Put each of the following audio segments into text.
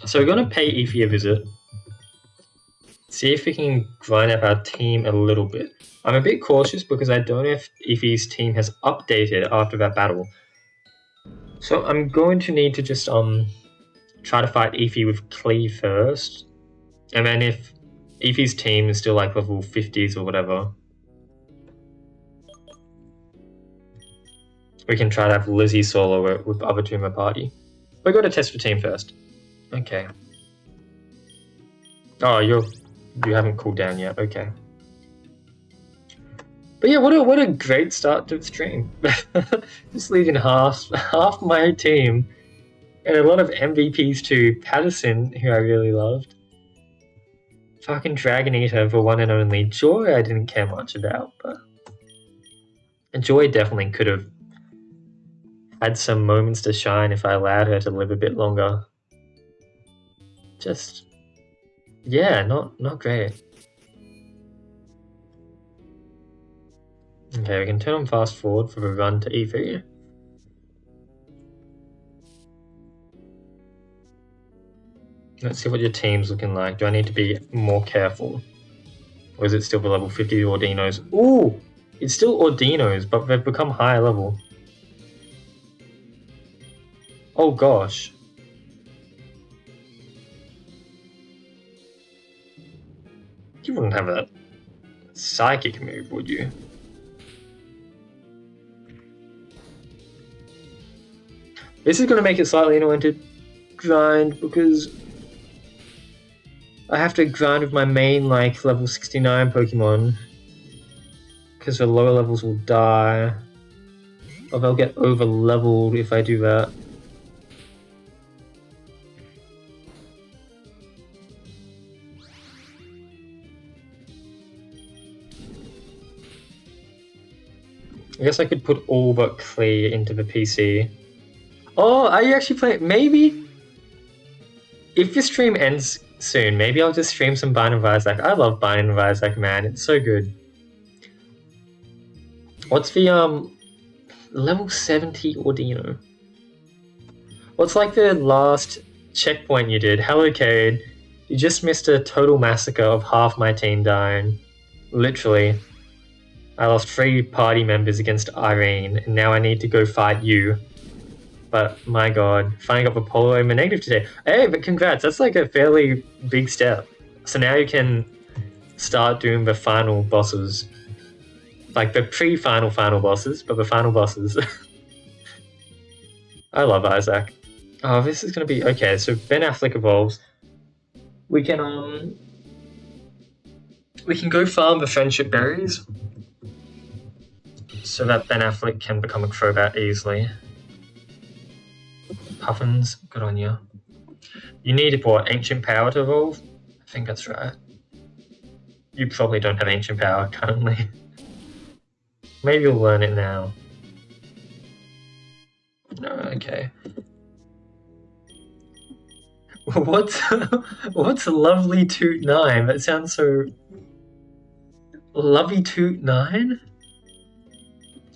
So we're going to pay Eevee a visit. See if we can grind up our team a little bit. I'm a bit cautious because I don't know if Eevee's team has updated after that battle. So I'm going to need to just try to fight Eevee with Cleave first. And then if Eevee's team is still like level 50s or whatever, we can try to have Lizzie solo with the other two in the party. We're going to test the team first. Okay. Oh, you haven't cooled down yet. Okay. But yeah, what a great start to the stream. Just leaving half my team, and a lot of MVPs too. Patterson, who I really loved. Fucking Dragon Eater, the one and only. Joy I didn't care much about, but Joy definitely could have had some moments to shine if I allowed her to live a bit longer. Just, yeah, not great. Okay, we can turn on fast forward for the run to E3. Let's see what your team's looking like. Do I need to be more careful? Or is it still the level 50 Ordinos? Ooh! It's still Ordinos, but they've become higher level. Oh gosh. You wouldn't have that psychic move, would you? This is going to make it slightly annoying to grind because I have to grind with my main like level 69 Pokemon because the lower levels will die or they'll get over leveled if I do that. I guess I could put all but Klee into the PC. Oh, are you actually playing? Maybe if the stream ends soon, maybe I'll just stream some Binding of Isaac. I love Binding of Isaac, man. It's so good. What's the level 70 Ordino? What's like the last checkpoint you did? Hello, Cade. You just missed a total massacre of half my team dying. Literally. I lost 3 party members against Irene, and now I need to go fight you. But my god, finally got the Polo in the negative today. Hey, but congrats, that's like a fairly big step. So now you can start doing the final bosses. Like the pre-final bosses, but the final bosses. I love Isaac. Oh, this is gonna be... Okay, so Ben Affleck evolves. We can go farm the friendship berries so that Ben Affleck can become a Crobat easily. Puffins, good on you. You need what, Ancient Power to evolve? I think that's right. You probably don't have Ancient Power currently. Maybe you'll learn it now. No, okay. What's Lovely Toot 9? That sounds so... Lovely Toot 9?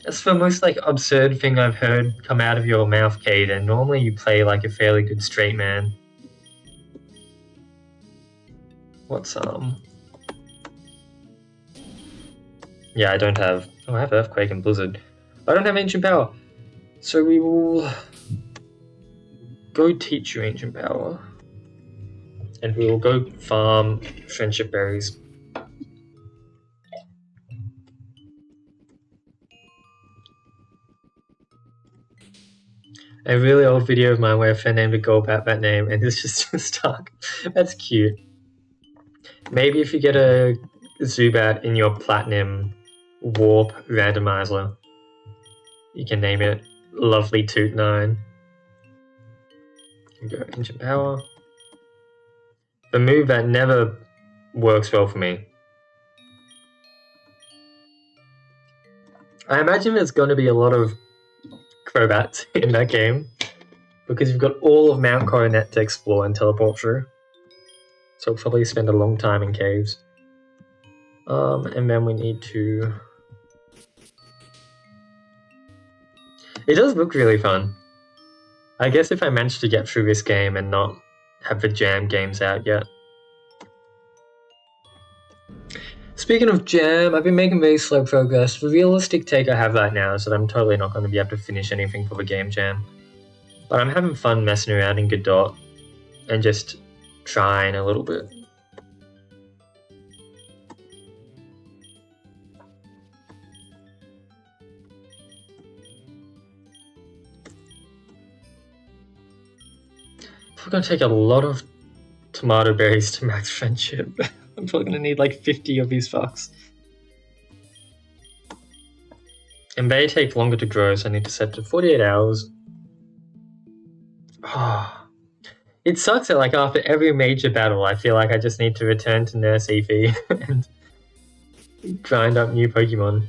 That's the most like absurd thing I've heard come out of your mouth, Cade, and normally you play like a fairly good straight man. What's Yeah, I don't have... Oh, I have Earthquake and Blizzard. I don't have Ancient Power. So we will go teach you Ancient Power. And we will go farm Friendship Berries. A really old video of mine where a fan named a Golbat that name and it's just stuck. That's cute. Maybe if you get a Zubat in your Platinum Warp randomizer, you can name it Lovely Toot 9. You go Ancient Power. The move that never works well for me. I imagine there's going to be a lot of Crobats in that game because you've got all of Mount Coronet to explore and teleport through. So we'll probably spend a long time in caves. And then we need to... It does look really fun. I guess if I manage to get through this game and not have the Jam games out yet. Speaking of Jam, I've been making very slow progress. The realistic take I have right now is that I'm totally not going to be able to finish anything for the game Jam. But I'm having fun messing around in Godot and just trying a little bit. We're going to take a lot of tomato berries to max friendship. I'm probably going to need like 50 of these fucks. And they take longer to grow, so I need to set to 48 hours. Oh, it sucks that like after every major battle, I feel like I just need to return to Nurse Eevee and grind up new Pokemon.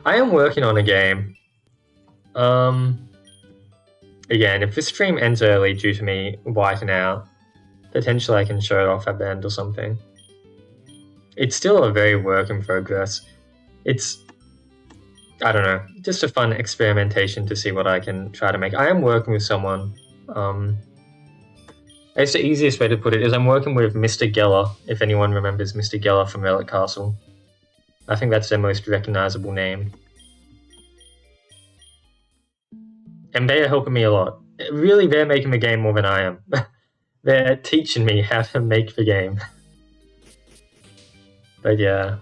I am working on a game. Again, if this stream ends early due to me whiting out, potentially I can show it off at the end or something. It's still a very work in progress. It's, I don't know, just a fun experimentation to see what I can try to make. I am working with someone. I guess the easiest way to put it is I'm working with Mr. Geller, if anyone remembers Mr. Geller from Relic Castle. I think that's their most recognizable name. And they are helping me a lot. Really, they're making the game more than I am. They're teaching me how to make the game. But yeah.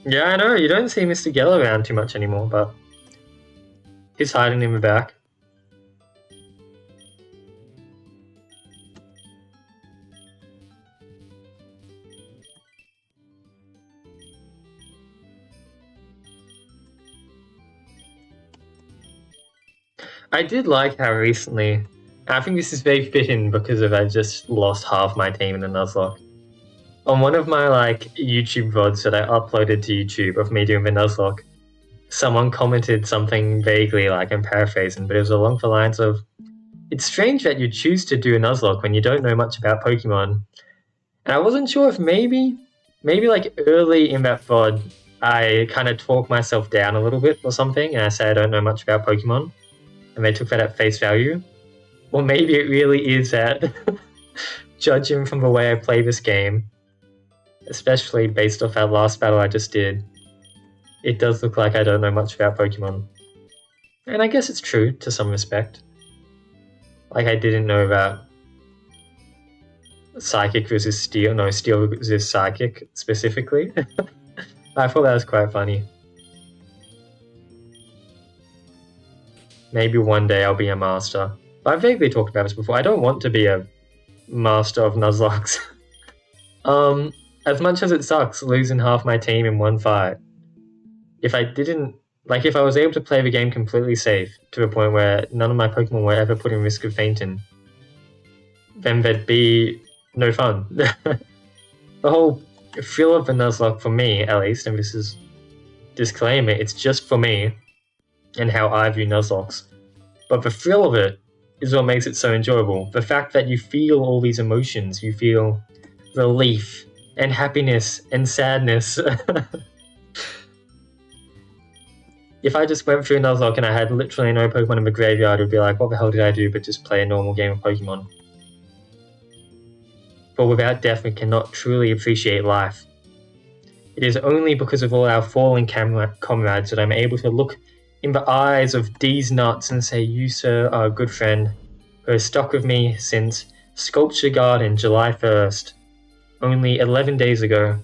Yeah, I know, you don't see Mr. Geller around too much anymore, but he's hiding in the back. I did like how recently, I think this is very fitting because I just lost half my team in the Nuzlocke. On one of my like YouTube VODs that I uploaded to YouTube of me doing the Nuzlocke, someone commented something vaguely, like I'm paraphrasing, but it was along the lines of, it's strange that you choose to do a Nuzlocke when you don't know much about Pokemon. And I wasn't sure if maybe like early in that VOD, I kind of talked myself down a little bit or something, and I say I don't know much about Pokemon. And they took that at face value. Or maybe it really is that, judging from the way I play this game, especially based off that last battle I just did, it does look like I don't know much about Pokemon. And I guess it's true to some respect. Like I didn't know about Psychic versus Steel, no, Steel versus Psychic specifically. I thought that was quite funny. Maybe one day I'll be a master. But I've vaguely talked about this before. I don't want to be a master of Nuzlocke. As much as it sucks losing half my team in one fight, if I was able to play the game completely safe to a point where none of my Pokemon were ever put in risk of fainting, then there'd be no fun. The whole feel of the Nuzlocke, for me at least, and this is disclaimer, it's just for me and how I view Nuzlockes. But the thrill of it is what makes it so enjoyable. The fact that you feel all these emotions, you feel relief and happiness and sadness. If I just went through Nuzlocke and I had literally no Pokemon in the graveyard, it would be like, what the hell did I do but just play a normal game of Pokemon? For without death, we cannot truly appreciate life. It is only because of all our fallen comrades that I'm able to look in the eyes of these nuts and say, you, sir, are a good friend who has stuck with me since Sculpture Garden, July 1st, only 11 days ago,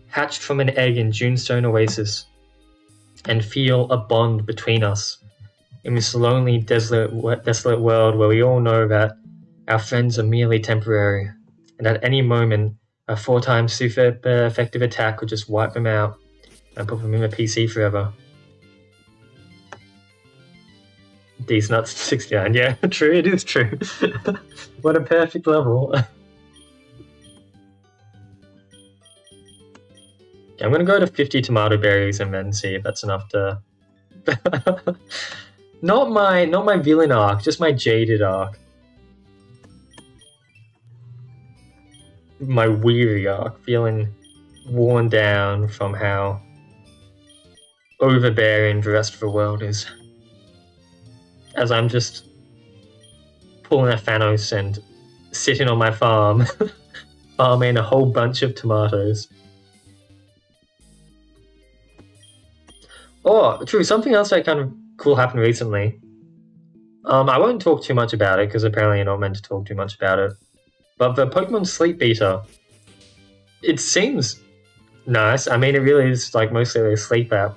hatched from an egg in Junestone Oasis, and feel a bond between us in this lonely, desolate world where we all know that our friends are merely temporary, and at any moment, a 4-time super effective attack could just wipe them out and put them in the PC forever. These nuts 69, yeah, true, it is true. What a perfect level. I'm gonna go to 50 tomato berries and then see if that's enough to... not my villain arc, just my jaded arc. My weary arc, feeling worn down from how overbearing the rest of the world is. As I'm just pulling a Thanos and sitting on my farm, farming a whole bunch of tomatoes. Oh, true, something else that kind of cool happened recently. I won't talk too much about it, because apparently you're not meant to talk too much about it. But the Pokemon Sleep Beta, it seems nice. I mean, it really is like mostly a sleep app.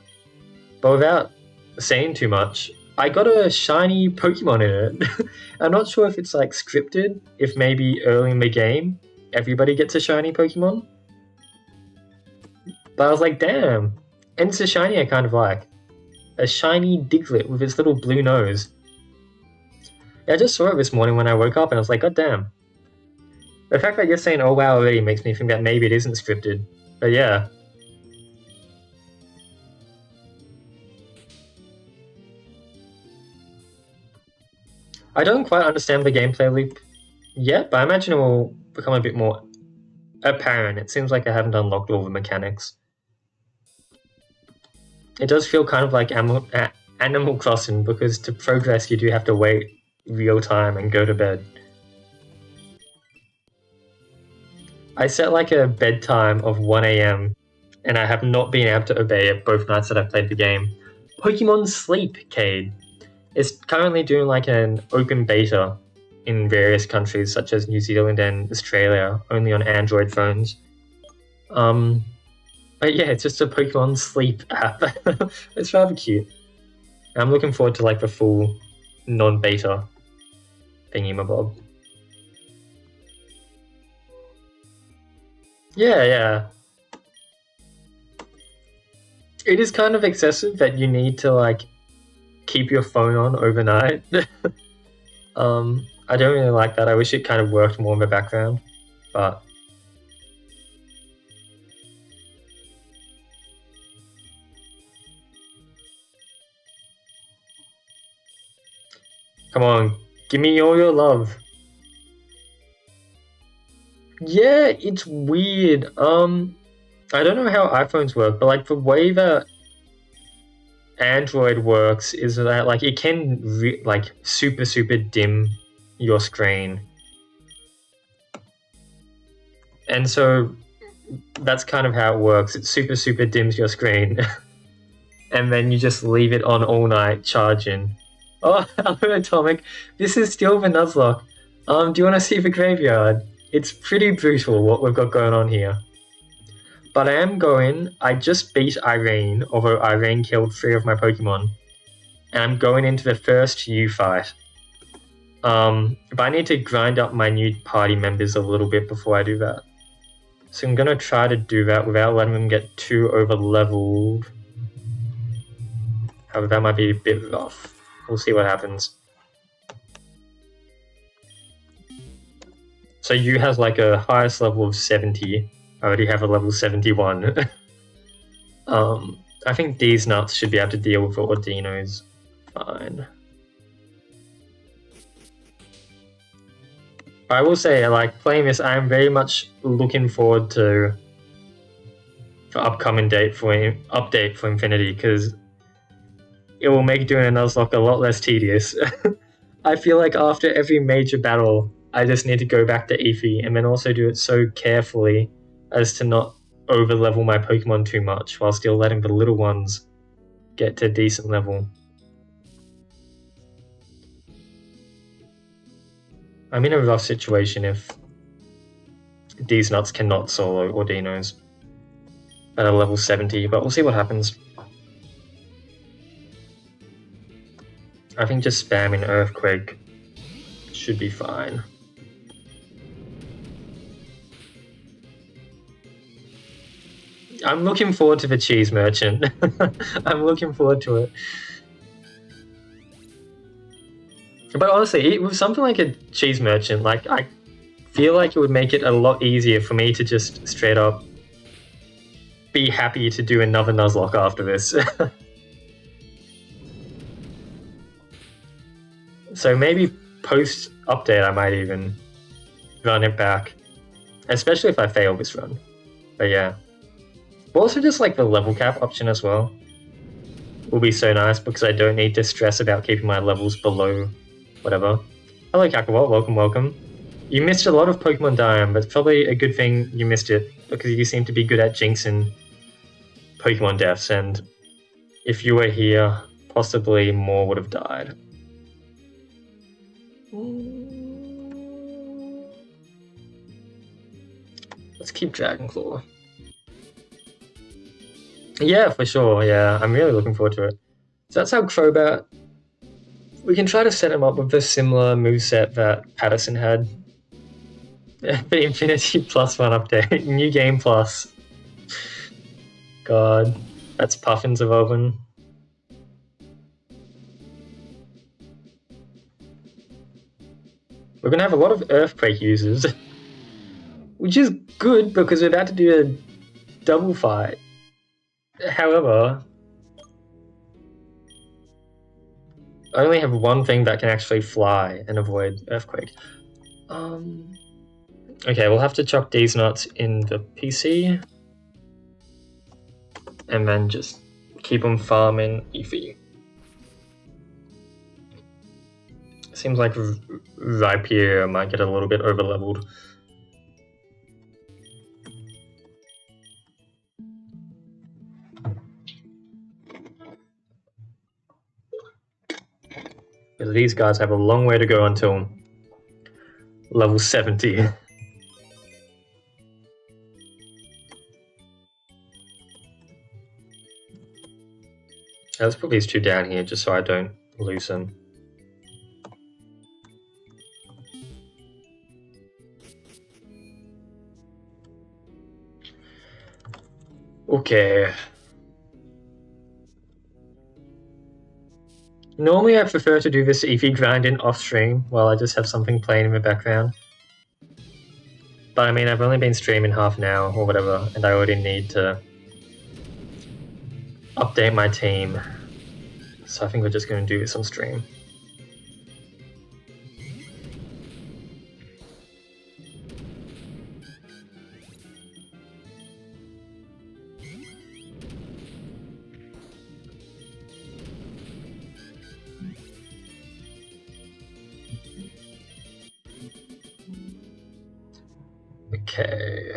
But without saying too much, I got a shiny Pokemon in it. I'm not sure if it's like scripted, if maybe early in the game everybody gets a shiny Pokemon. But I was like, damn. And it's a shiny I kind of like. A shiny Diglett with its little blue nose. Yeah, I just saw it this morning when I woke up and I was like, god damn. The fact that you're saying oh wow already makes me think that maybe it isn't scripted. But yeah. I don't quite understand the gameplay loop yet, but I imagine it will become a bit more apparent. It seems like I haven't unlocked all the mechanics. It does feel kind of like Animal Crossing, because to progress you do have to wait real time and go to bed. I set like a bedtime of 1 AM and I have not been able to obey it both nights that I've played the game. Pokemon Sleep, Cade. It's currently doing like an open beta in various countries such as New Zealand and Australia, only on Android phones. But yeah, it's just a Pokemon Sleep app. It's rather cute. I'm looking forward to like the full non-beta thingamabob. Yeah. It is kind of excessive that you need to like keep your phone on overnight. I don't really like that. I wish it kind of worked more in the background, but come on, give me all your love. Yeah, it's weird. I don't know how iPhones work, but like the way that Android works is that like it can like super dim your screen, and so that's kind of how it works. It super dims your screen, and then you just leave it on all night charging. Oh, hello, Atomic. This is still the Nuzlocke. Do you want to see the graveyard? It's pretty brutal what we've got going on here. But I just beat Irene, although Irene killed 3 of my Pokemon. And I'm going into the first U fight. But I need to grind up my new party members a little bit before I do that. So I'm gonna try to do that without letting them get too over-leveled. However, that might be a bit rough. We'll see what happens. So U has like a highest level of 70. I already have a level 71. I think these nuts should be able to deal with the Ordinos fine. I will say, like, playing this, I am very much looking forward to the upcoming update for Infinity, because it will make doing a Nuzlocke a lot less tedious. I feel like after every major battle, I just need to go back to Eevee, and then also do it so carefully as to not over-level my Pokemon too much, while still letting the little ones get to a decent level. I'm in a rough situation if these nuts cannot solo Ordinos at a level 70, but we'll see what happens. I think just spamming Earthquake should be fine. I'm looking forward to the cheese merchant. I'm looking forward to it. But honestly, with something like a cheese merchant, like I feel like it would make it a lot easier for me to just straight up be happy to do another Nuzlocke after this. So maybe post-update I might even run it back. Especially if I fail this run. But yeah. But also just like the level cap option as well will be so nice because I don't need to stress about keeping my levels below whatever. Hello Kakawa, welcome. You missed a lot of Pokemon Diamond, but it's probably a good thing you missed it because you seem to be good at jinxing Pokemon deaths, and if you were here, possibly more would have died. Let's keep Dragon Claw. Yeah, for sure, yeah. I'm really looking forward to it. So that's how Crobat... We can try to set him up with the similar moveset that Patterson had. The Infinity Plus 1 update. New Game Plus. God. That's Puffin's evolving. We're gonna have a lot of Earthquake users. Which is good because we're about to do a double fight. However, I only have one thing that can actually fly and avoid Earthquake. Okay, we'll have to chuck these nuts in the PC. And then just keep them farming Eevee. Seems like Rhyperior might get a little bit overleveled. But these guys have a long way to go until level 70. Let's put these two down here just so I don't lose them. Okay. Normally I prefer to do this Eevee grinding off stream while I just have something playing in the background. But I mean, I've only been streaming half an hour or whatever, and I already need to update my team. So I think we're just going to do this on stream. Okay.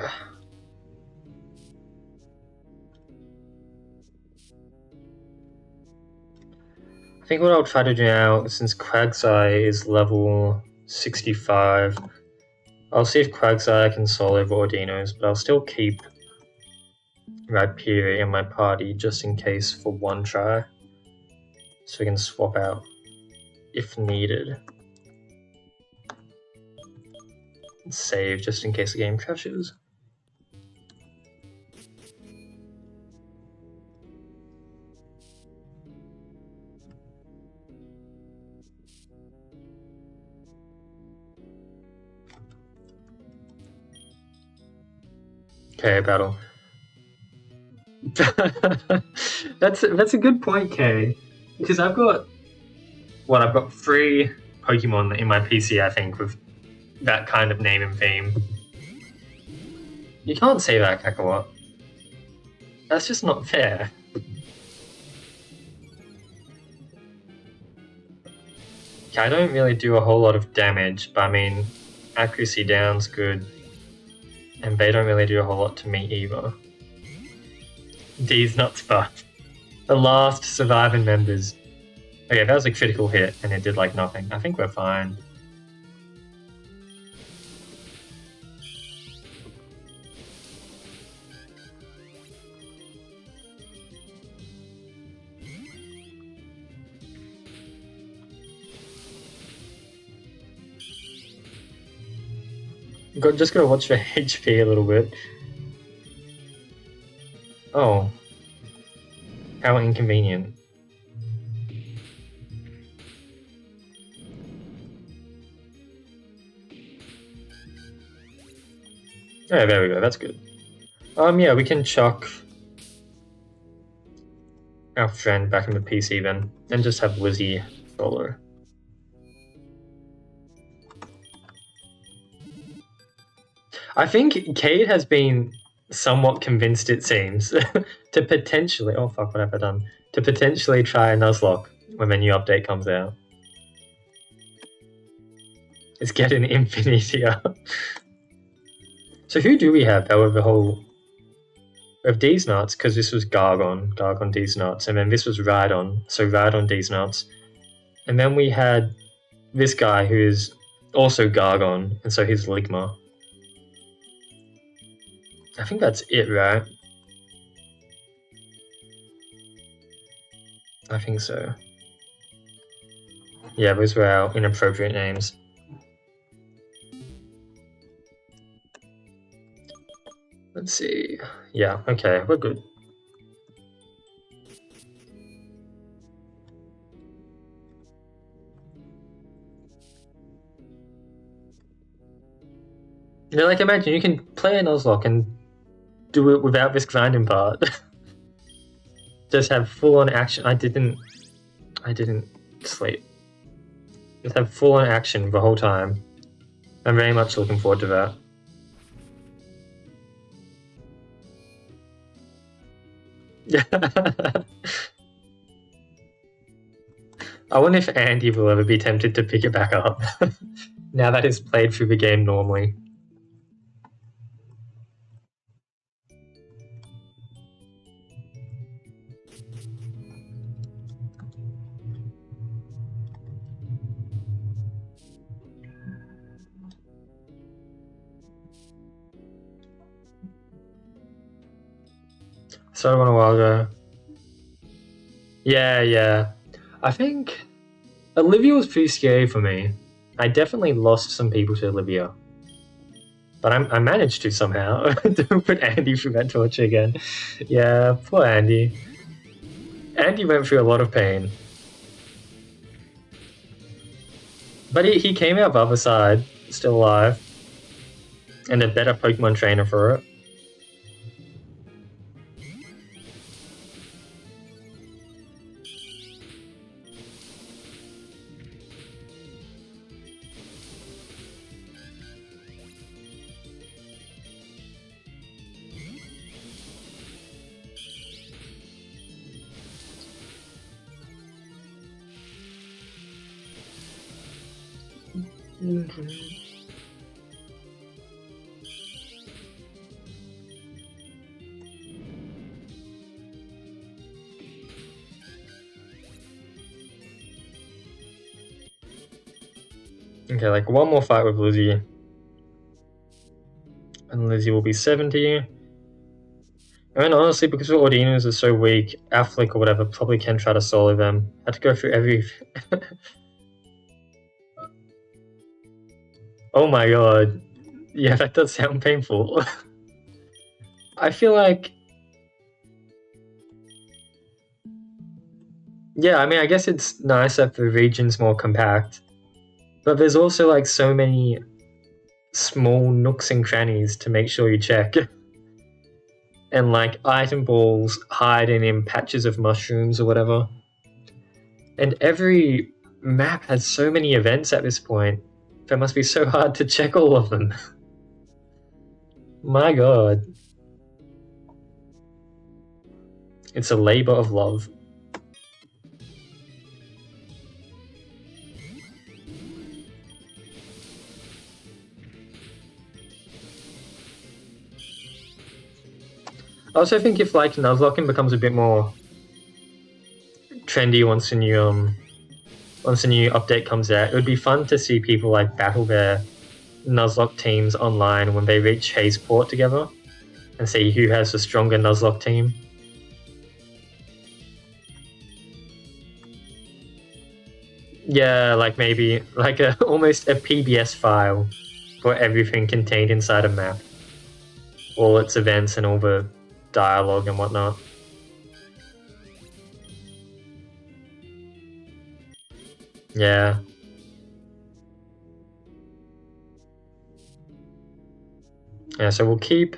I think what I'll try to do now, since Quagsire is level 65, I'll see if Quagsire can solo Vordinos, but I'll still keep Rhyperior in my party just in case for one try, so we can swap out if needed. And save just in case the game crashes. Okay, battle. That's a good point, Kay. Because I've got 3 Pokemon in my PC, I think, with that kind of name and theme. You can't say that, Kakawa. That's just not fair. Okay, I don't really do a whole lot of damage, but I mean, accuracy down's good. And they don't really do a whole lot to me either. These nuts buff. The last surviving members. Okay, that was a critical hit and it did like nothing. I think we're fine. Just gonna watch the HP a little bit. Oh. How inconvenient. Oh, there we go, that's good. Yeah, we can chuck our friend back in the PC then, and just have Lizzie solo. I think Cade has been somewhat convinced, it seems, to potentially... Oh, fuck, what have I done? To potentially try a Nuzlocke when the new update comes out. It's getting infinite. So who do we have, however, the whole... We have D's nuts, because this was Gargon D's nuts, and then this was Rhydon, so Rhydon D's nuts. And then we had this guy who is also Gargon, and so he's Ligma. I think that's it, right? I think so. Yeah, those were our inappropriate names. Let's see. Yeah, okay, we're good. You know, like, imagine you can play a Nuzlocke and do it without this grinding part. Just have full-on action. I didn't sleep. Just have full-on action the whole time. I'm very much looking forward to that. I wonder if Andy will ever be tempted to pick it back up now that he's played through the game normally. So on a while ago. Yeah. I think Olivia was pretty scary for me. I definitely lost some people to Olivia. But I managed to somehow. Don't put Andy through that torture again. Yeah, poor Andy. Andy went through a lot of pain. But he came out the other side, still alive. And a better Pokemon trainer for it. Okay, like one more fight with Lizzie. And Lizzie will be 70. I mean, honestly, because the Ordinos are so weak, Affleck or whatever probably can try to solo them. Had to go through every... Oh my god. Yeah, that does sound painful. I feel like... Yeah, I mean, I guess it's nice that the region's more compact. But there's also, like, so many small nooks and crannies to make sure you check. And, like, item balls hiding in patches of mushrooms or whatever. And every map has so many events at this point. That must be so hard to check all of them. My god. It's a labor of love. I also think if, like, Nuzlocke becomes a bit more trendy once a new update comes out, it would be fun to see people, like, battle their Nuzlocke teams online when they reach Hazeport together and see who has the stronger Nuzlocke team. Yeah, like maybe like almost a PBS file for everything contained inside a map. All its events and all the dialogue and whatnot. Yeah. Yeah, so we'll keep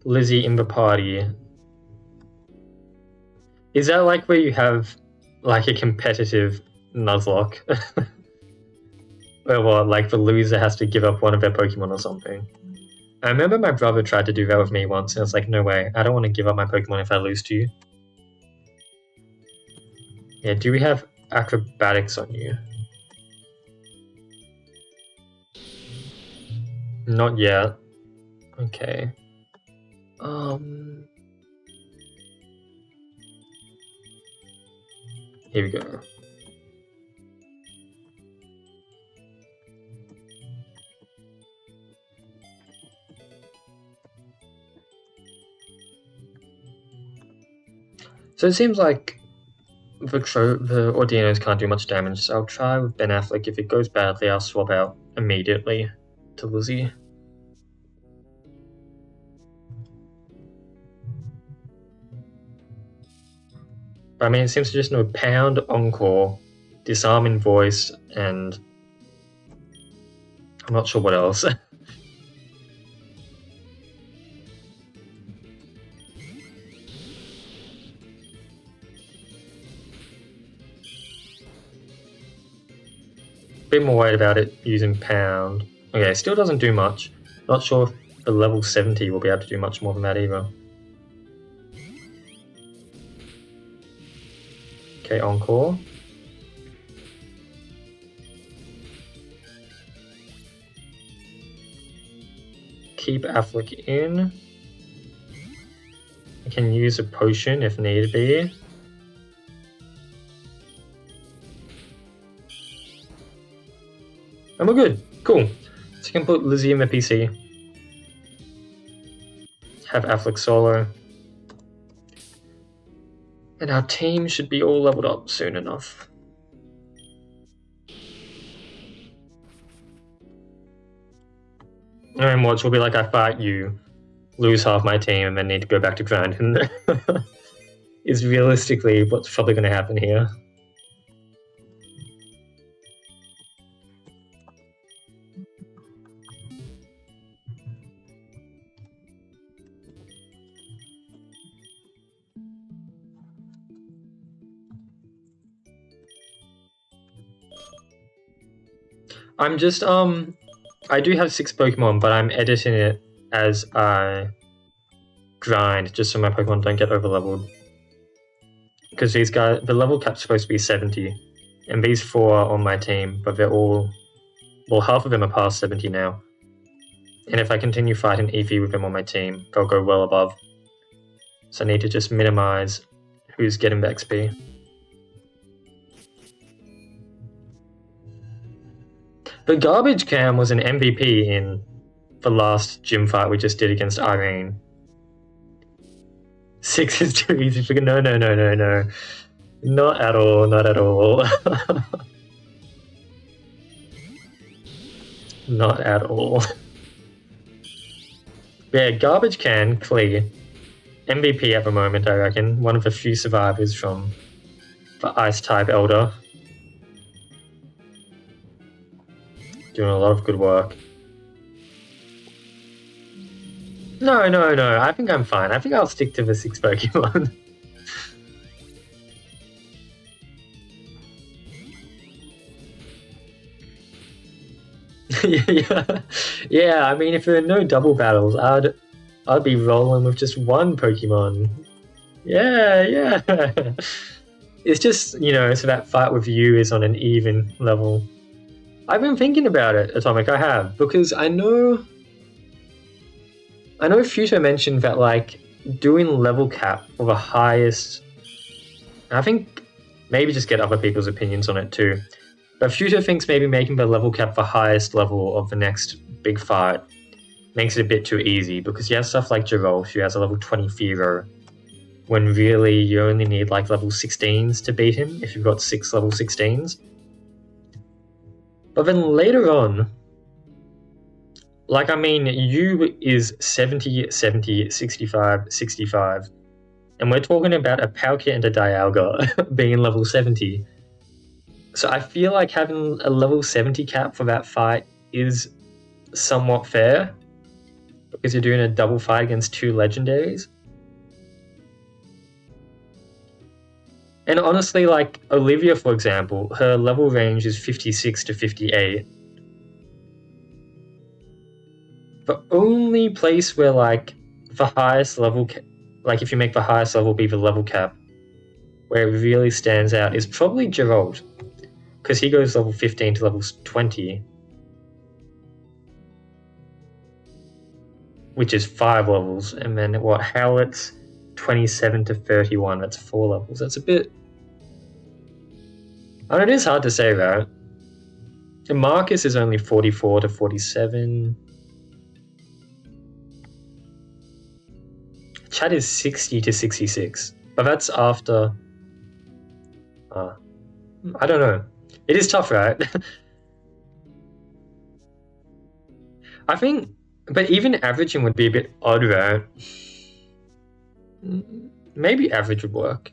Lizzie in the party. Is that like where you have like a competitive Nuzlocke? Where what, like the loser has to give up one of their Pokemon or something? I remember my brother tried to do that with me once, and I was like, no way, I don't want to give up my Pokemon if I lose to you. Yeah, do we have acrobatics on you? Not yet. Okay. Here we go. So it seems like the Ordinos can't do much damage, so I'll try with Ben Affleck. If it goes badly, I'll swap out immediately to Lizzie. But I mean, it seems to just know Pound, Encore, Disarming Voice, and I'm not sure what else. Bit more worried about it using Pound. Okay, still doesn't do much. Not sure if the level 70 will be able to do much more than that either. Okay, Encore. Keep Affleck in. I can use a potion if need be. And we're good. Cool. So you can put Lizzie in the PC. Have Affleck solo. And our team should be all leveled up soon enough. And watch will be like, I fight you, lose half my team, and then need to go back to grinding. Is realistically what's probably going to happen here. I'm just, I do have 6 Pokemon, but I'm editing it as I grind, just so my Pokemon don't get overleveled. Because these guys, the level cap's supposed to be 70, and these 4 are on my team, but they're all, well, half of them are past 70 now. And if I continue fighting Eevee with them on my team, they'll go well above. So I need to just minimize who's getting the XP. The Garbage Cam was an MVP in the last gym fight we just did against Irene. 6 is too easy for... No. Not at all, not at all. Not at all. Yeah, Garbage Can, clear. MVP at the moment, I reckon. One of the few survivors from the Ice-type Elder. Doing a lot of good work. No. I think I'm fine. I think I'll stick to the 6 Pokemon. Yeah. I mean, if there are no double battles, I'd be rolling with just 1 Pokemon. Yeah. It's just, so that fight with you is on an even level. I've been thinking about it, Atomic, I have, because I know Futo mentioned that, like, doing level cap for the highest... I think maybe just get other people's opinions on it too. But Futo thinks maybe making the level cap the highest level of the next big fight makes it a bit too easy, because you have stuff like Girolf, who has a level 20 Fever, when really you only need like level 16s to beat him if you've got 6 level 16s. But then later on, like, I mean, you is 70, 70, 65, 65, and we're talking about a Palkia and a Dialga being level 70. So I feel like having a level 70 cap for that fight is somewhat fair, because you're doing a double fight against 2 legendaries. And honestly, like, Olivia, for example, her level range is 56 to 58. The only place where like the highest level, like if you make the highest level be the level cap, where it really stands out is probably Gerald, because he goes level 15 to level 20, which is 5 levels, and then what, Howlett's 27 to 31, that's 4 levels. That's a bit... I mean, it is hard to say, right? And Marcus is only 44 to 47. Chad is 60 to 66, but that's after... I don't know. It is tough, right? I think, but even averaging would be a bit odd, right? Maybe average would work.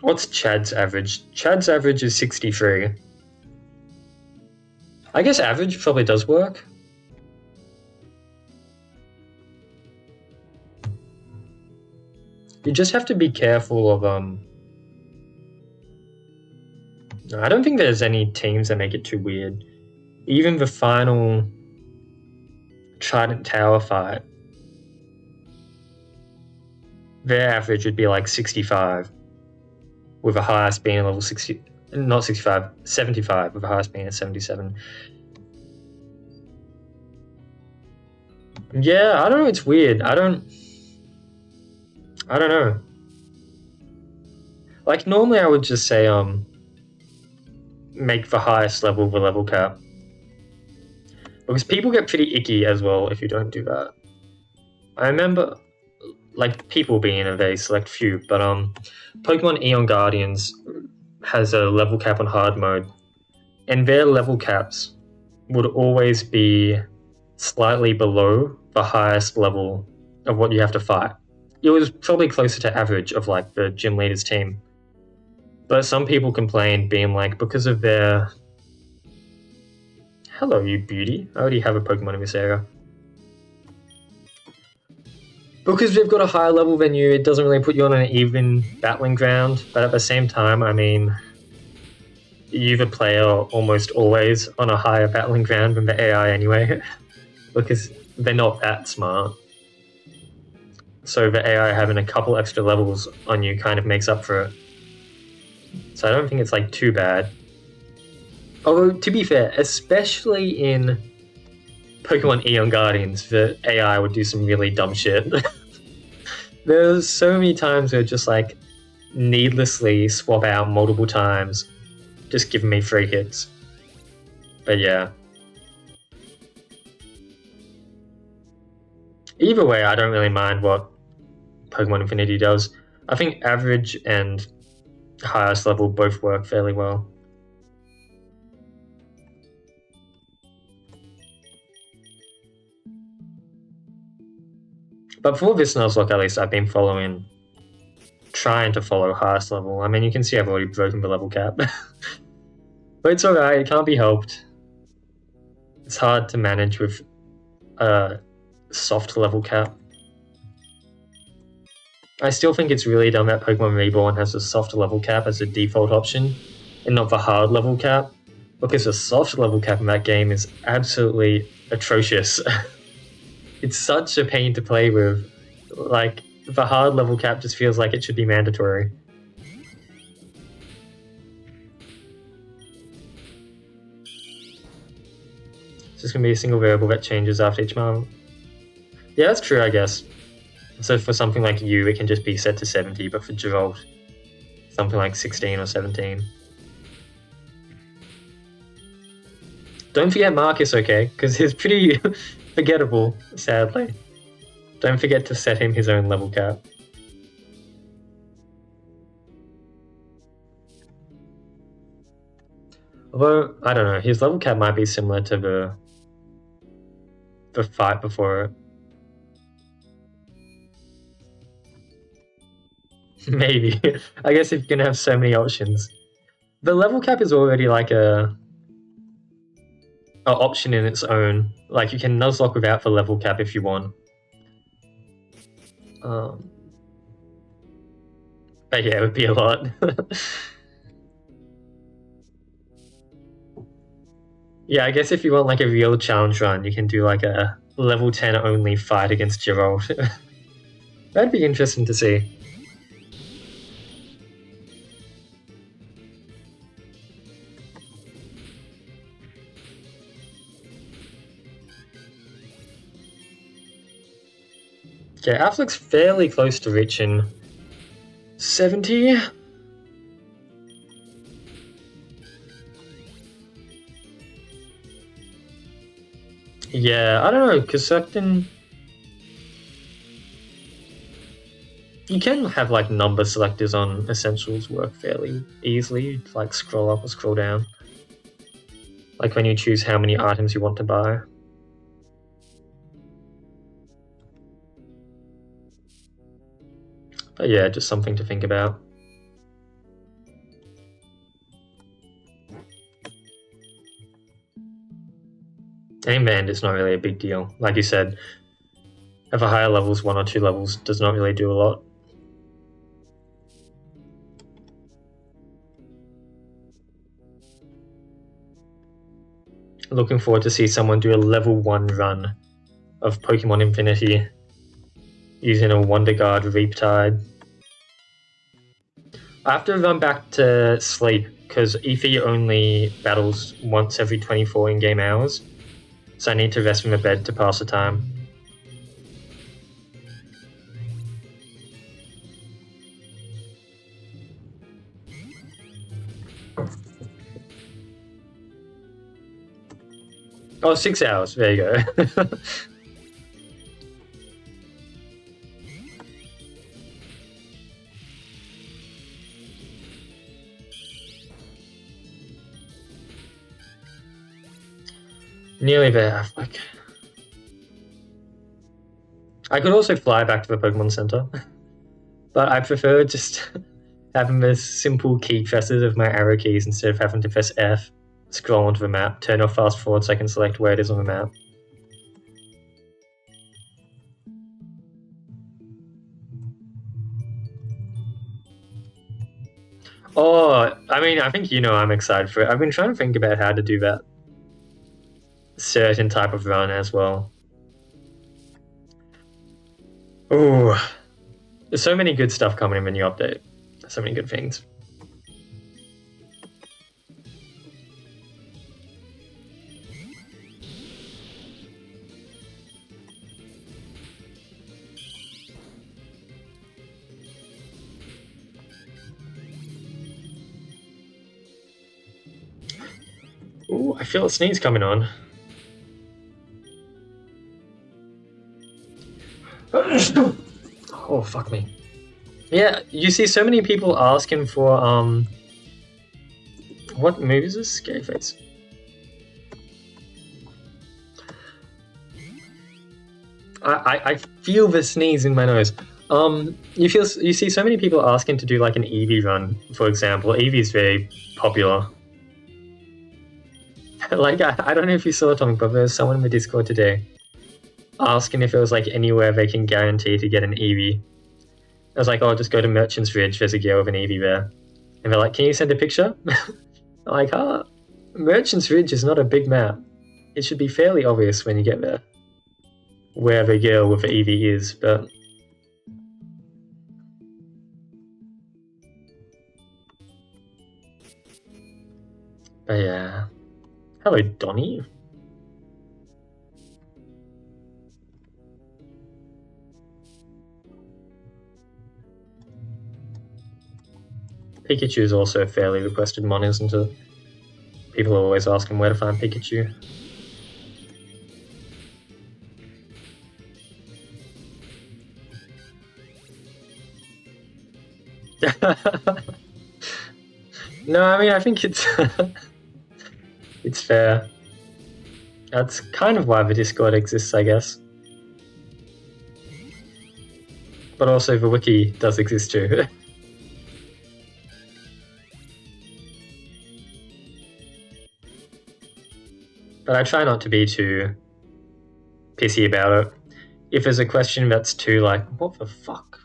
What's Chad's average? Chad's average is 63. I guess average probably does work. You just have to be careful of I don't think there's any teams that make it too weird. Even the final Trident Tower fight, their average would be like 65, with the highest being level 60, not 65, 75, with the highest being at 77. Yeah, I don't know, it's weird. I don't know. Like, normally I would just say, make the highest level the level cap. Because people get pretty icky as well if you don't do that. I remember, like, people being a very select few, but Pokemon Eon Guardians has a level cap on hard mode, and their level caps would always be slightly below the highest level of what you have to fight. It was probably closer to average of like the gym leader's team. But some people complained, being like, because of their... Hello, you beauty. I already have a Pokemon in this area. Because they've got a higher level than you, it doesn't really put you on an even battling ground. But at the same time, I mean, you're the player almost always on a higher battling ground than the AI anyway. Because they're not that smart. So the AI having a couple extra levels on you kind of makes up for it. So I don't think it's like too bad. Although, to be fair, especially in Pokemon Eon Guardians, the AI would do some really dumb shit. There's so many times where it just like needlessly swap out multiple times, just giving me free hits. But yeah. Either way, I don't really mind what Pokemon Infinity does. I think average and highest level both work fairly well. But for this Nuzlocke, at least, I've been trying to follow highest level. I mean, you can see I've already broken the level cap. But it's alright, it can't be helped. It's hard to manage with a soft level cap. I still think it's really dumb that Pokemon Reborn has a soft level cap as a default option, and not the hard level cap, because the soft level cap in that game is absolutely atrocious. It's such a pain to play with. Like, the hard level cap just feels like it should be mandatory. It's just going to be a single variable that changes after each month. Yeah, that's true, I guess. So for something like you, it can just be set to 70, but for Geralt, something like 16 or 17. Don't forget Marcus, okay? Because he's pretty forgettable, sadly. Don't forget to set him his own level cap. Although, I don't know, his level cap might be similar to the fight before it. Maybe. I guess if you're gonna have so many options. The level cap is already like a option in its own. Like, you can Nuzlocke without the level cap if you want. But yeah, it would be a lot. Yeah, I guess if you want like a real challenge run, you can do like a level 10 only fight against Gerald. That'd be interesting to see. Okay, Affleck's fairly close to reaching 70. Yeah, I don't know, because certain... You can have like number selectors on essentials work fairly easily, like scroll up or scroll down. Like when you choose how many items you want to buy. But yeah, just something to think about. Aimband is not really a big deal. Like you said, at the higher levels, 1 or 2 levels does not really do a lot. Looking forward to see someone do a level 1 run of Pokemon Infinity using a Wonder Guard Reaptide. I have to run back to sleep because Eevee only battles once every 24 in-game hours, so I need to rest from the bed to pass the time. Oh, 6 hours. There you go. Nearly there. Like, I could also fly back to the Pokemon Center, but I prefer just having the simple key presses of my arrow keys instead of having to press F, scroll onto the map, turn off fast forward so I can select where it is on the map. Oh, I mean, I think you know I'm excited for it. I've been trying to think about how to do that certain type of run as well. Ooh, there's so many good stuff coming in the new update. So many good things. Ooh, I feel a sneeze coming on. Oh, fuck me. Yeah, you see so many people asking for, what movie is this? Scary Face. I feel the sneeze in my nose. You see so many people asking to do like an Eevee run, for example. Eevee is very popular. Like, I don't know if you saw it, Tom, but there was someone in the Discord today asking if there was like anywhere they can guarantee to get an Eevee. I was like, oh, just go to Merchant's Ridge, there's a girl with an Eevee there. And they're like, can you send a picture? I'm like, Merchant's Ridge is not a big map. It should be fairly obvious when you get there where the girl with the Eevee is, but... But yeah. Hello, Donnie. Pikachu is also a fairly requested mon, isn't it? People are always asking where to find Pikachu. No, I mean, I think it's it's fair. That's kind of why the Discord exists, I guess. But also the wiki does exist too. But I try not to be too pissy about it. If there's a question that's too like, what the fuck?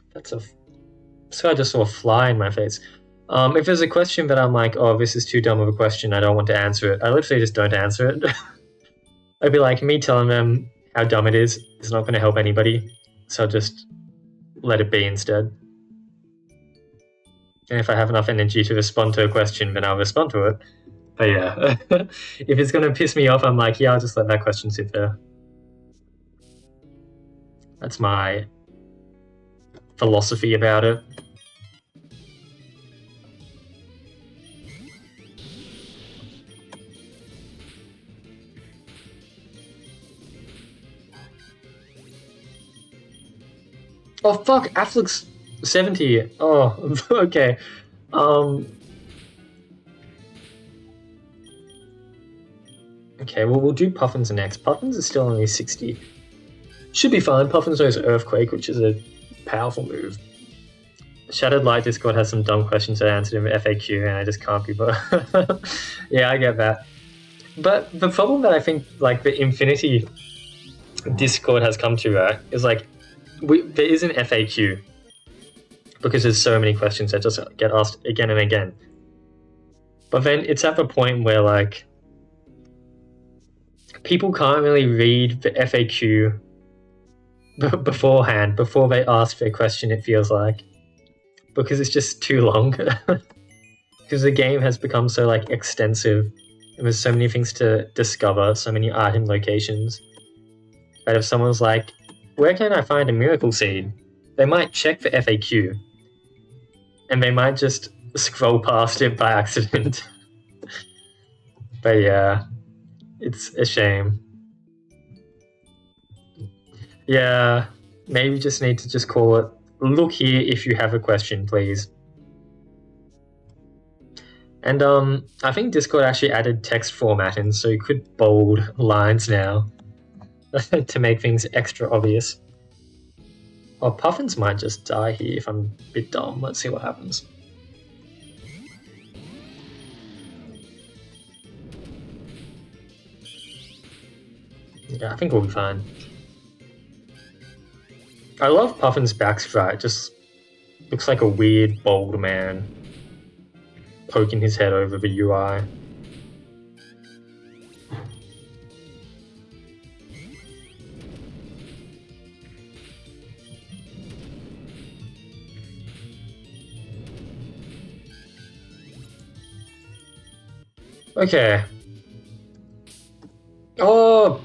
So I just saw a fly in my face. If there's a question that I'm like, oh, this is too dumb of a question, I don't want to answer it, I literally just don't answer it. I'd be like, me telling them how dumb it is not going to help anybody, so I'll just let it be instead. And if I have enough energy to respond to a question, then I'll respond to it. But yeah, if it's going to piss me off, I'm like, yeah, I'll just let that question sit there. That's my philosophy about it. Oh fuck, Affleck's 70. Oh, okay. Okay, well, we'll do Puffins next. Puffins is still only 60. Should be fine. Puffins knows Earthquake, which is a powerful move. Shattered Light Discord has some dumb questions I answered in the FAQ, and I just can't be bothered. Yeah, I get that. But the problem that I think, like, the Infinity Discord has come to, right, is, like, there is an FAQ because there's so many questions that just get asked again and again. But then it's at the point where, like, people can't really read the FAQ beforehand, before they ask their question, it feels like. Because it's just too long. Because the game has become so, like, extensive, and there's so many things to discover, so many item locations, that if someone's like, where can I find a miracle seed? They might check the FAQ, and they might just scroll past it by accident. But yeah, it's a shame. Yeah, maybe just need to just call it, look here if you have a question, please. And I think Discord actually added text formatting, so you could bold lines now to make things extra obvious. Oh, Puffins might just die here if I'm a bit dumb. Let's see what happens. Yeah, I think we'll be fine. I love Puffin's backstride. It just looks like a weird, bold man poking his head over the UI. Okay. Oh,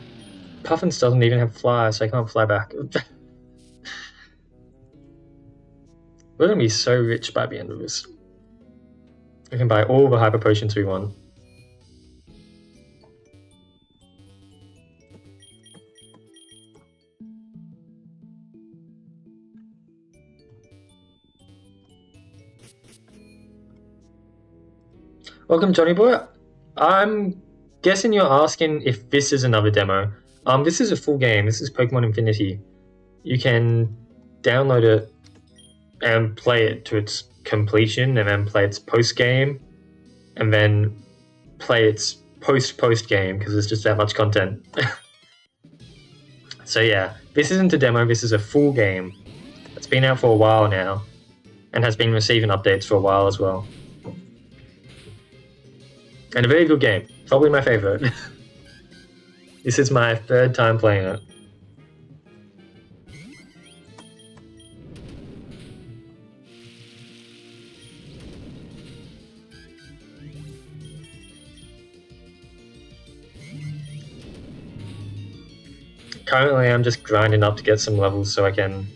Puffins doesn't even have fly, so I can't fly back. We're gonna be so rich by the end of this. We can buy all the hyper potions we want. Welcome, Johnny Boy. I'm guessing you're asking if this is another demo. This is a full game. This is Pokemon Infinity. You can download it and play it to its completion, and then play its post-game, and then play its post-game, because there's just that much content. So yeah, this isn't a demo, this is a full game. It's been out for a while now, and has been receiving updates for a while as well. And a very good game. Probably my favorite. This is my third time playing it. Currently, I'm just grinding up to get some levels so I can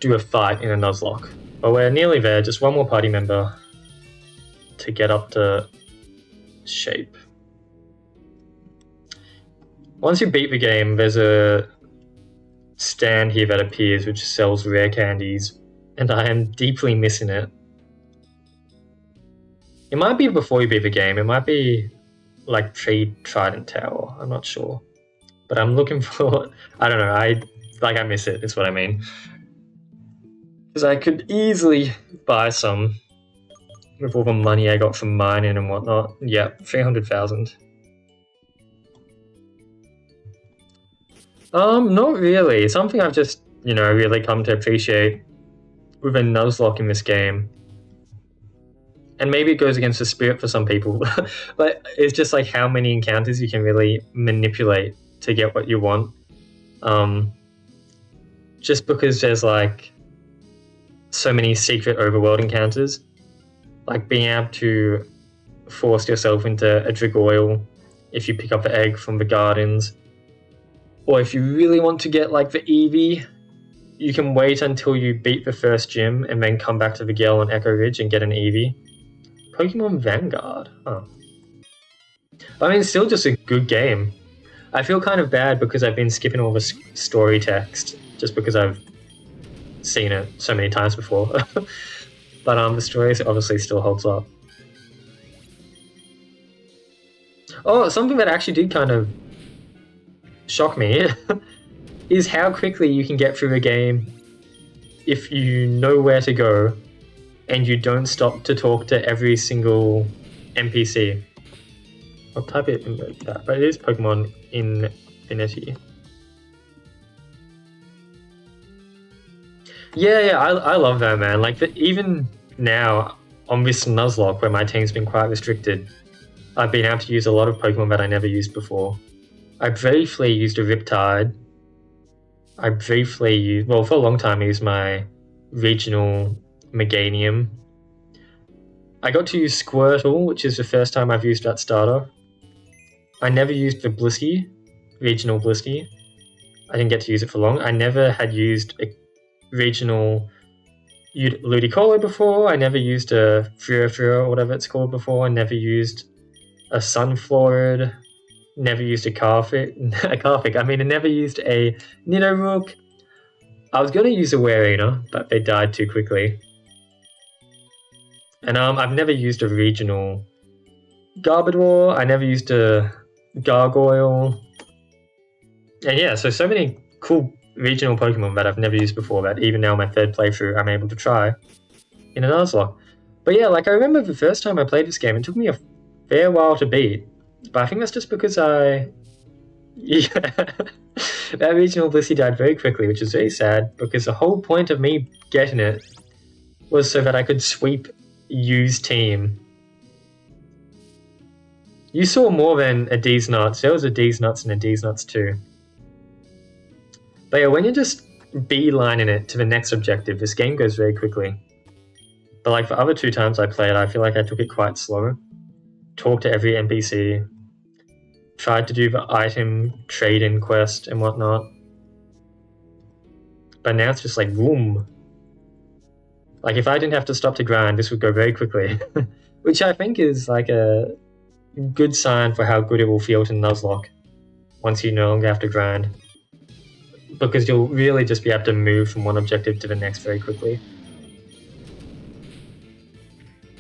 do a fight in a Nuzlocke. But we're nearly there, just one more party member to get up to shape. Once you beat the game, there's a stand here that appears which sells rare candies, and I am deeply missing it. It might be before you beat the game, it might be like Trident Tower, I'm not sure. But I'm looking for, I don't know, I miss it, is what I mean. Because I could easily buy some with all the money I got from mining and whatnot. Yeah, 300,000. Not really. Something I've just, really come to appreciate with a Nuzlocke in this game And maybe it goes against the spirit for some people, but it's just like how many encounters you can really manipulate to get what you want. Just because there's like so many secret overworld encounters, like being able to force yourself into a Dragoyle if you pick up the egg from the gardens, or if you really want to get like the Eevee, you can wait until you beat the first gym and then come back to the Gale on Echo Ridge and get an Eevee. Pokemon Vanguard, huh? I mean, it's still just a good game. I feel kind of bad because I've been skipping all the story text just because I've seen it so many times before. But the story obviously still holds up. Oh, something that actually did kind of shock me is how quickly you can get through a game if you know where to go and you don't stop to talk to every single NPC. I'll type it in that, but it is Pokemon Infinity. Yeah, I love that, man. Like, even now on this Nuzlocke, where my team's been quite restricted, I've been able to use a lot of Pokemon that I never used before. I briefly used a Riptide. I briefly used, well, for a long time, I used my regional Meganium. I got to use Squirtle, which is the first time I've used that starter. I never used the Blissey, regional Blissey. I didn't get to use it for long. I never had used a regional Ludicolo before. I never used a Furfur or whatever it's called before. I never used a Sunflorid. Never used a Carfic. I mean, I never used a Nidoruck. I was going to use a Werina, but they died too quickly. And I've never used a regional Garbodor. I never used a Gargoyle. And yeah, so many cool regional Pokemon that I've never used before that even now my third playthrough I'm able to try in a Nuzlocke. But yeah, like I remember the first time I played this game, it took me a fair while to beat. But I think that's just because that regional Blissey died very quickly, which is very sad because the whole point of me getting it was so that I could sweep Yu's team. You saw more than a D's Nuts. There was a D's Nuts and a D's Nuts too. But yeah, when you're just beelining it to the next objective, this game goes very quickly. But like the other two times I played, I feel like I took it quite slow. Talked to every NPC. Tried to do the item trade-in quest and whatnot. But now it's just like, boom. Like if I didn't have to stop to grind, this would go very quickly. Which I think is like a good sign for how good it will feel to Nuzlocke once you no longer have to grind. Because you'll really just be able to move from one objective to the next very quickly.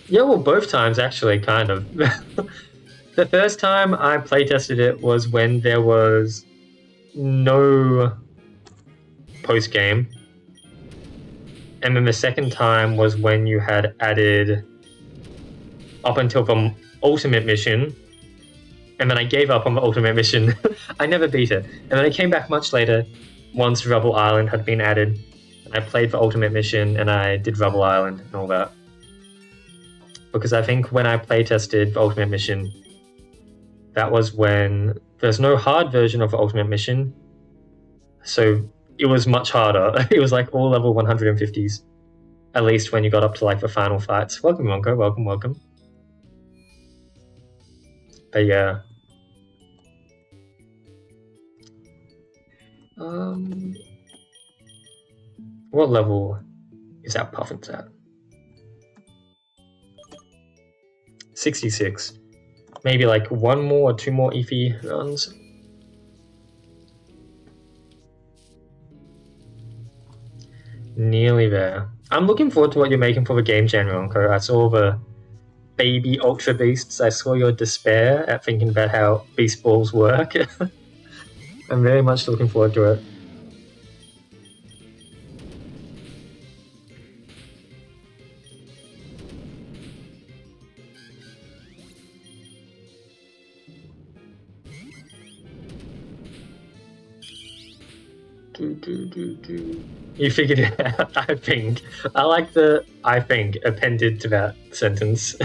Yeah, well, both times actually, kind of. The first time I playtested it was when there was no post-game. And then the second time was when you had added up until the ultimate mission. And then I gave up on the ultimate mission. I never beat it. And then I came back much later once Rubble Island had been added. I played the ultimate mission and I did Rubble Island and all that. Because I think when I playtested the ultimate mission, that was when there's no hard version of the ultimate mission. So it was much harder. It was like all level 150s. At least when you got up to like the final fights. Welcome, Monko. Welcome. But yeah. What level is that Puffins at? 66. Maybe like one more or two more Eevee runs. Nearly there. I'm looking forward to what you're making for the game, Janronko. I saw the baby Ultra Beasts. I saw your despair at thinking about how Beast Balls work. I'm very much looking forward to it. You figured it out, I think. I like the I think appended to that sentence.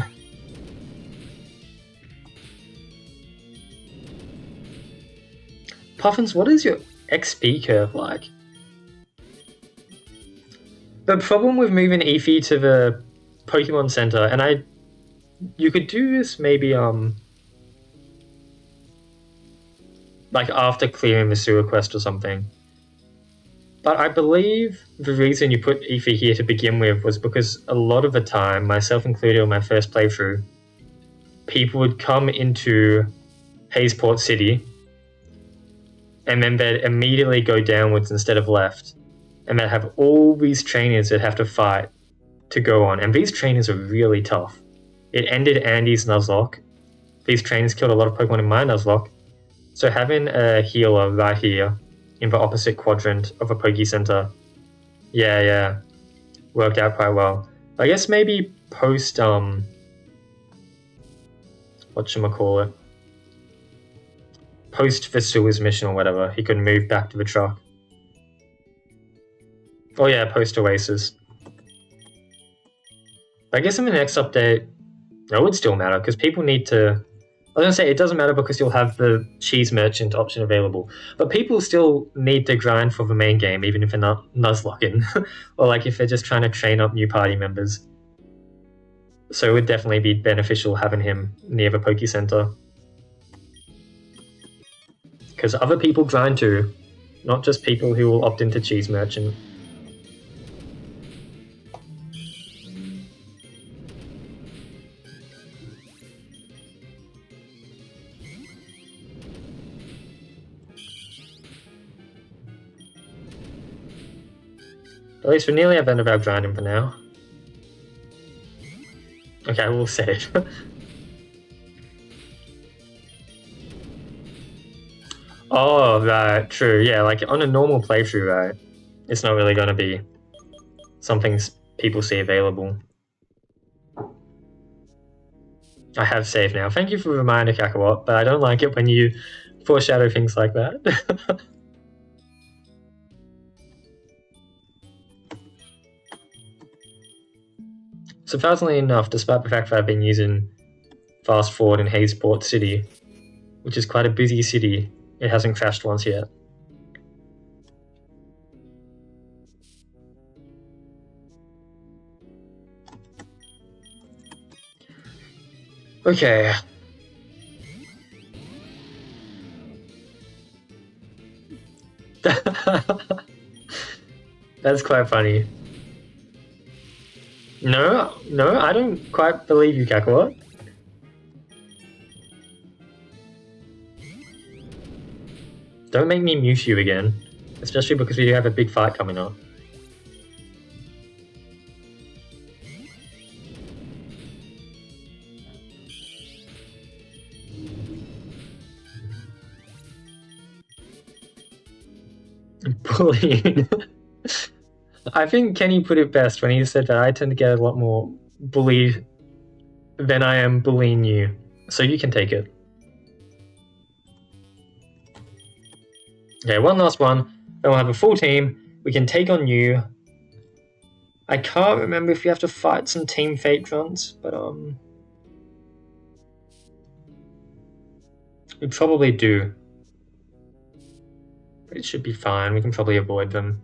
Puffins, what is your XP curve like? The problem with moving Eevee to the Pokemon Center, and you could do this maybe like after clearing the sewer quest or something. But I believe the reason you put Eevee here to begin with was because a lot of the time, myself included on my first playthrough, people would come into Hazeport City and then they'd immediately go downwards instead of left. And they'd have all these trainers that have to fight to go on. And these trainers are really tough. It ended Andy's Nuzlocke. These trainers killed a lot of Pokemon in my Nuzlocke. So having a healer right here in the opposite quadrant of a Poké Center, yeah, worked out quite well. I guess maybe post, whatchamacallit, post the sewers mission or whatever, he could move back to the truck. Oh yeah, post Oasis. I guess in the next update, it would still matter, because people need to... I was going to say, it doesn't matter because you'll have the cheese merchant option available, but people still need to grind for the main game, even if they're not Nuzlocking, or like if they're just trying to train up new party members. So it would definitely be beneficial having him near the Poké Center. Because other people grind too, not just people who will opt into cheese merchant. At least we're nearly at the end of our grinding for now. Okay, we'll save. Oh, right, true. Yeah, like on a normal playthrough, right, it's not really going to be something people see available. I have saved now. Thank you for the reminder, Kakarot, but I don't like it when you foreshadow things like that. Surprisingly enough, despite the fact that I've been using Fast Forward in Hazeport City, which is quite a busy city, it hasn't crashed once yet. Okay. That's quite funny. No, I don't quite believe you, Kakarot. Don't make me mute you again, especially because we do have a big fight coming up. Bullying. I think Kenny put it best when he said that I tend to get a lot more bullied than I am bullying you, so you can take it. Okay, one last one, then we'll have a full team. We can take on you. I can't remember if you have to fight some Team Fate grunts, but we probably do. But it should be fine, we can probably avoid them.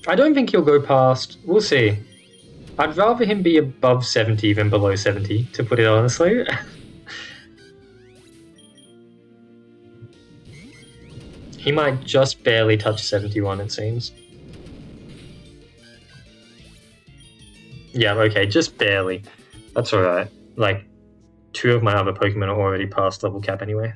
I don't think he'll go past. We'll see. I'd rather him be above 70 than below 70, to put it honestly. He might just barely touch 71, it seems. Yeah, okay, just barely. That's alright. Like, 2 of my other Pokemon are already past level cap anyway.